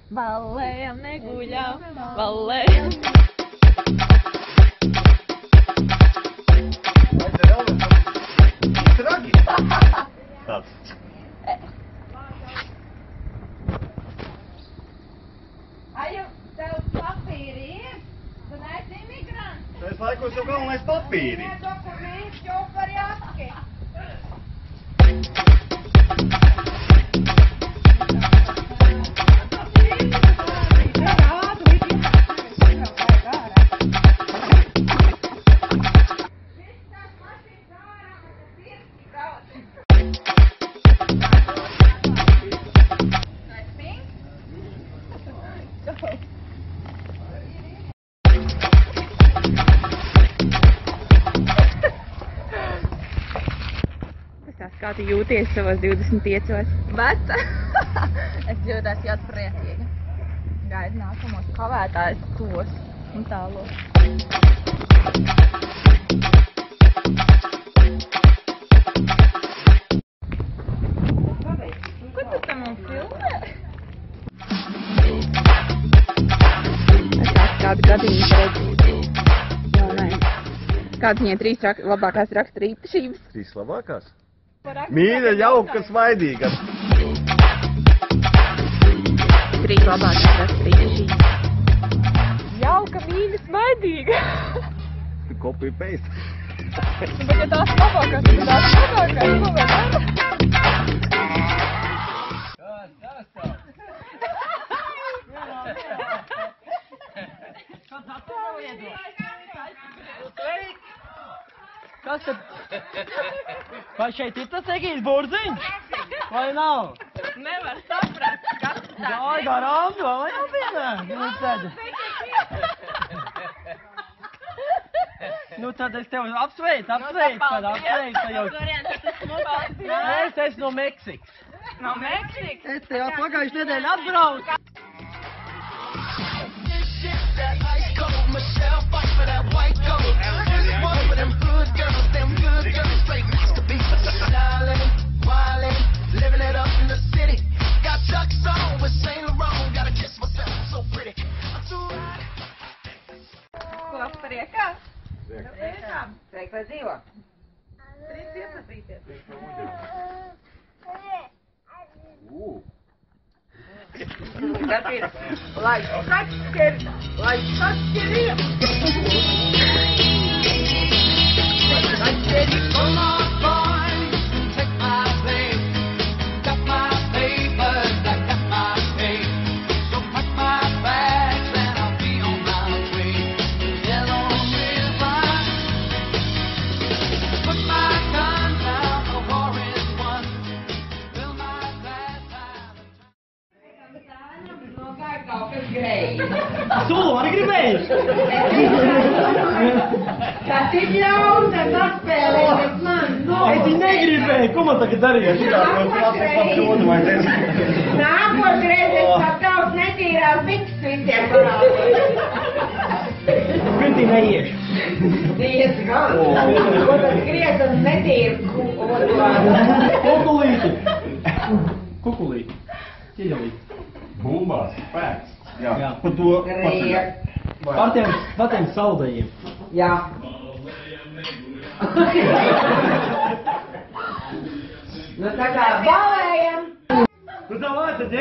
Valējam, neguļam, valējam. Tāds. Aju, tev papīri ir? Tu neesi imigrants? Tais laikos jau galvenais papīri. Nē, dokumenti, čopari atki. Kā tu jūties savos 25? Veca. Es jūtos ļoti priecīga. Gaidu nākamos kavētājus tos un tālos. Ko tu tam man filmē? Es kādu gadījumu redzēju. Jā, nē. Kāds viņai 3 labākās raksturu īpašības? 3 labākās? Mīļa, jauka, svaidīga. 3 labākās raksturu īpašības. Jauka, mīļa, svaidīga. Copy paste. Bet ja tās labākās, tad tās labākās, ko vēl dara? Kas tad? Vai šeit ir tas Egīts Burziņš? Vai nav? Nevar saprast, kas tā Jā, garām, vai nav vienā? Nu tad es tev apsveicu jau. Es esmu no Meksikas. No Meksikas? Es tev pagājuši nedēļu atbraucu. Ko priekā? Sveiki, vai dzīvo? Drīz iepazīties. Tas ir, lai saķer, Come on, boy, take my place. Got my papers, I got my pay. So pack my bags and I'll be on my way. Yellow river. Put my gun down, the war is won. Fill my glass high. nogāja kaut kas greizs. Tu arī gribēji? Tas ir ļaun, tad atspēlēties man. Es viņu negribēju, ko man tagad darīšu? Nākošreiz es pat kaut netīrās biks visiem parādīju. Pirtī neiešu. Ies gan. Ko tad skries un netīru Kukulīti. Kukulīti. Ķieģelīti. Bumbās, pēc. Jā. Pa to Par tiem saldajiem. Jā. Nu tā kā balējam. Nu davai, tad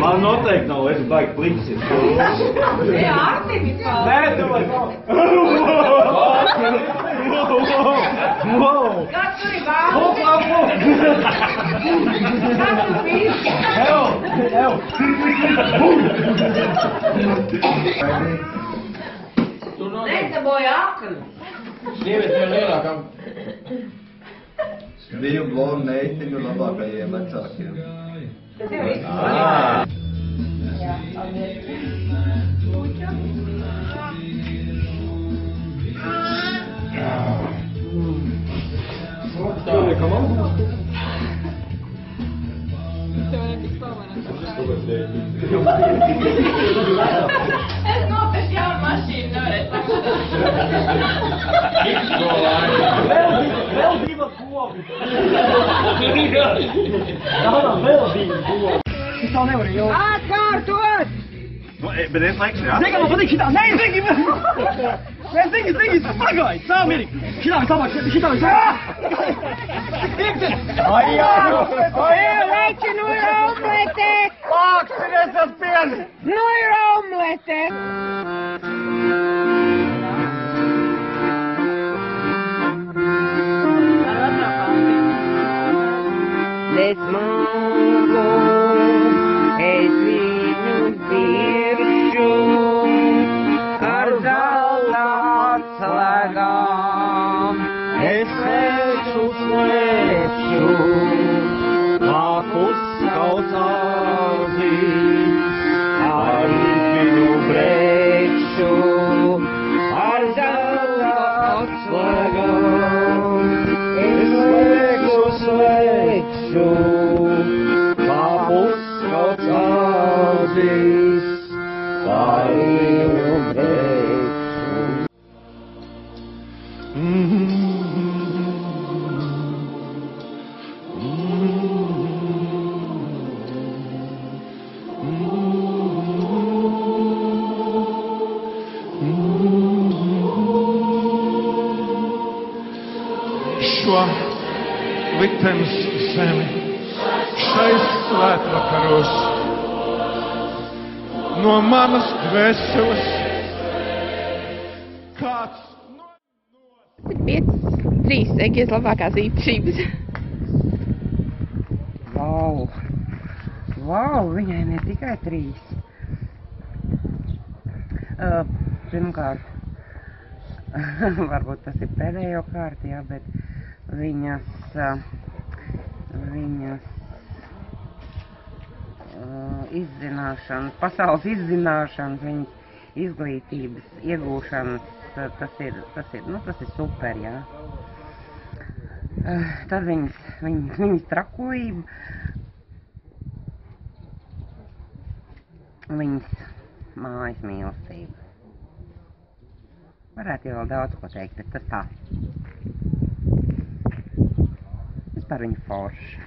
Man noteikti nav, es baigi plicis. Jā, Artiņš vēl. Nē, tu vai... Kas tur ir vārds? Kas tur ir? Nesaboja aknu. Sieviete vēl lielākā. Divu blondu meitiņu labākajiem vecākiem. Tas jau viss. Jā, paldies. Es nopirku jaunu mašīnu, nevarēs. Vēl diva kova. nav vēl divi dodi. Es tā nevaru jau. Atkārtot! Bet es laiks, jā? Zini, ka man patīk šitā. Nē, Zini! Nē, Zini, pagaidi, sāmīgi! Šitā vislabāk, šitā vislabāk! Ai, jā! Leči, nu ir omlete! Lāksinies ar pieni! Nu ir omlete! Nesmāku, es viņu pirkšu ar zelta atslēgām. Es slēpšu, kā uzskaucāzīs, ar viņu brēkšu, ar zelta atslēgām. Es slēpšu, kā uzskaucāzīs, ar viņu brēkšu. Šo liktenes zemi šais svētvakaros no manas dvēseles kāds 5, 3 Egijas labākās īpašības. Vau, viņai ne tikai 3. Pirmkārt, varbūt tas ir pēdējo kārti, jā, bet viņas izzināšanas, pasaules izzināšanas, viņas izglītības iegūšanas, tas ir super, jā. Tad viņas trakojība, viņas mājas mīlestība. Varētu jau vēl daudz ko teikt, bet tas tā. Vispār viņa forša.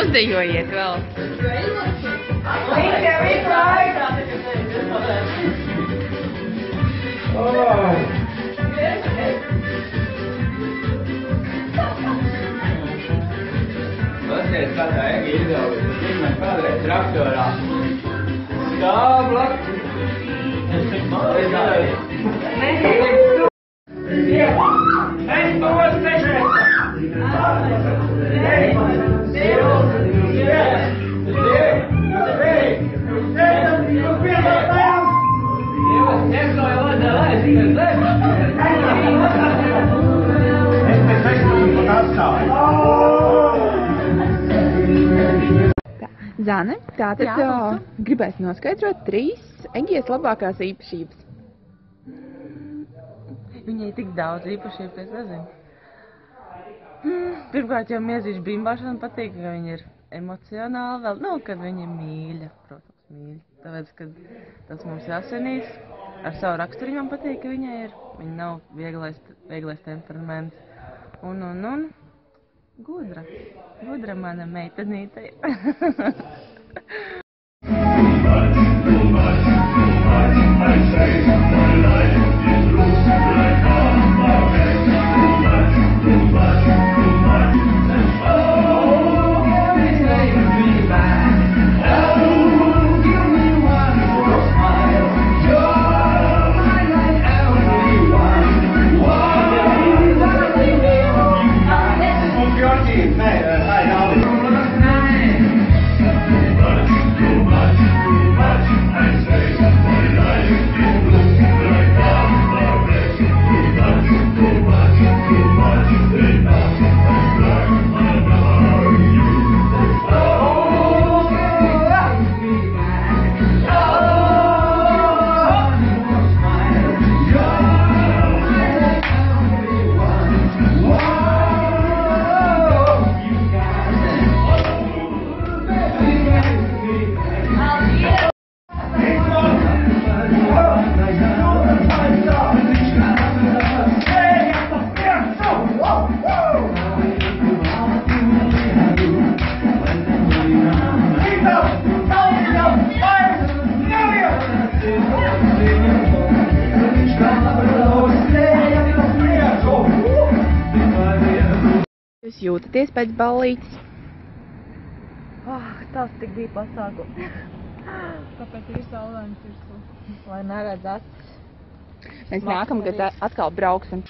Uzdejojiet vēl. Paskatieties, kādā Egi izdevusi. Viņam kādreiz traktorā. Stāvlak. Zane, tātad gribēs noskaidrot 3 Egijas labākās īpašības. Viņai tik daudz īpašību, es nezinu. Pirmkārt jau miezīšu bimbāšana patīk, ka viņa ir emocionāli vēl, kad viņa ir mīļa, protams, mīļa. Tāpēc, ka tas mums ir asinīs, ar savu raksturu man patīk, ka viņai ir. Viņa nav vieglais temperaments. Un gudra mana meitenīte. Thank you. jūtaties pēc ballītes? Tas tik bija pasākums. Kāpēc ir saulēns virsū? Lai neredz acis. Mēs nākamgad atkal brauksim.